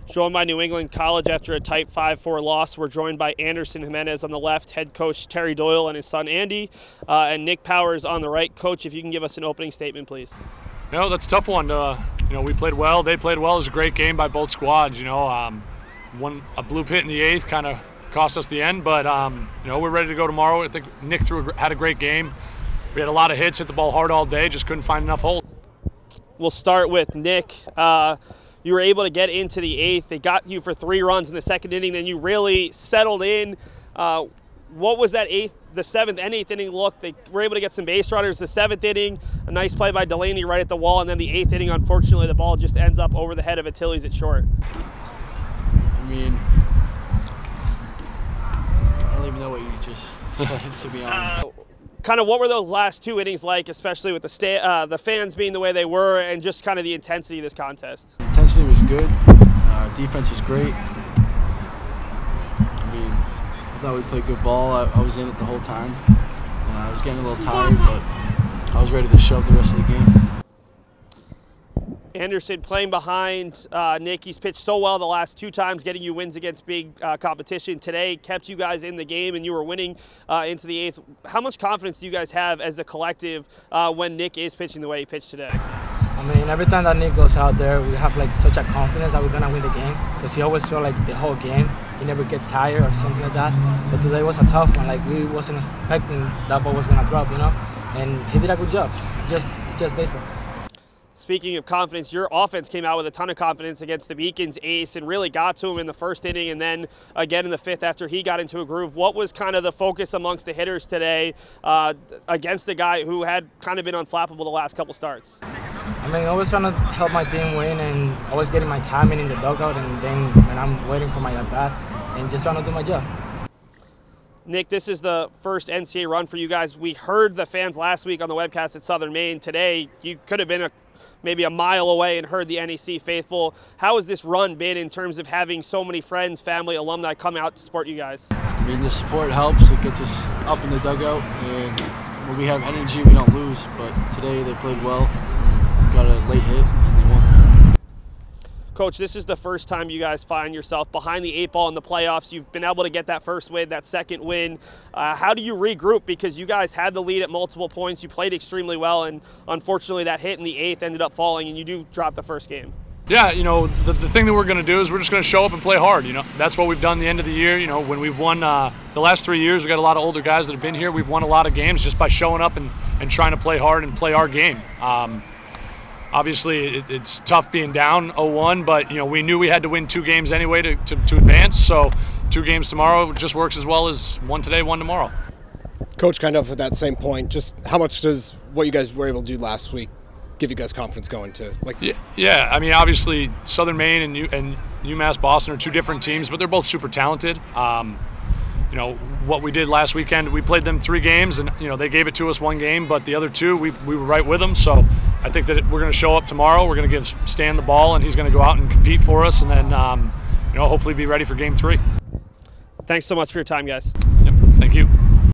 Joined by New England College after a tight 5-4 loss. We're joined by Anderson Jimenez on the left, head coach Terry Doyle and his son Andy, and Nick Powers on the right. Coach, if you can give us an opening statement, please. That's a tough one. We played well. They played well. It was a great game by both squads. A blue pit in the eighth kind of cost us the end, but we're ready to go tomorrow. I think Nick had a great game. We had a lot of hits, hit the ball hard all day, just couldn't find enough holes. We'll start with Nick. You were able to get into the eighth. They got you for 3 runs in the second inning. Then you really settled in. What was that the 7th and 8th inning look? They were able to get some base runners. The 7th inning, a nice play by Delaney right at the wall. And then the 8th inning, unfortunately, the ball just ends up over the head of Achilles at short. I don't even know what you just said, to be honest. Kind of what were those last 2 innings like, especially with the fans being the way they were and just kind of the intensity of this contest? The intensity was good. Our defense was great. I thought we played good ball. I was in it the whole time. I was getting a little tired, but I was ready to shove the rest of the game. Anderson playing behind Nick. He's pitched so well the last 2 times, getting you wins against big competition. Today kept you guys in the game and you were winning into the 8th. How much confidence do you guys have as a collective when Nick is pitching the way he pitched today? Every time that Nick goes out there, we have such a confidence that we're going to win the game, because he always feel the whole game. He never get tired or something like that. But today was a tough one. We wasn't expecting that ball was going to drop, and he did a good job. Just baseball. Speaking of confidence, your offense came out with a ton of confidence against the Beacon's ace and really got to him in the 1st inning and then again in the 5th after he got into a groove. What was kind of the focus amongst the hitters today against a guy who had kind of been unflappable the last couple starts? Always trying to help my team win and always getting my timing in the dugout, and then when I'm waiting for my at-bat and just trying to do my job. Nick, this is the first NCAA run for you guys. We heard the fans last week on the webcast at Southern Maine. Today, you could have been maybe a mile away and heard the NEC faithful. How has this run been in terms of having so many friends, family, alumni come out to support you guys? The support helps. It gets us up in the dugout, and when we have energy, we don't lose. But today, they played well. Got a late hit, and they won. Coach, this is the first time you guys find yourself behind the 8 ball in the playoffs. You've been able to get that first win, that second win. How do you regroup? Because you guys had the lead at multiple points. You played extremely well, and unfortunately that hit in the 8th ended up falling, and you do drop the first game. Yeah, the thing that we're going to do is we're just going to show up and play hard. That's what we've done the end of the year. When we've won the last 3 years, we've got a lot of older guys that have been here. We've won a lot of games just by showing up and trying to play hard and play our game. Obviously, it's tough being down 0-1, but we knew we had to win 2 games anyway to advance. So 2 games tomorrow just works as well as 1 today, 1 tomorrow. Coach, kind of at that same point, just how much does what you guys were able to do last week give you guys confidence going to? Yeah. Obviously, Southern Maine and UMass Boston are 2 different teams, but they're both super talented. What we did last weekend, we played them 3 games, and they gave it to us 1 game, but the other 2 we were right with them. So I think that we're going to show up tomorrow. We're going to give Stan the ball, and he's going to go out and compete for us, and then hopefully be ready for Game 3. Thanks so much for your time, guys. Yep. Thank you.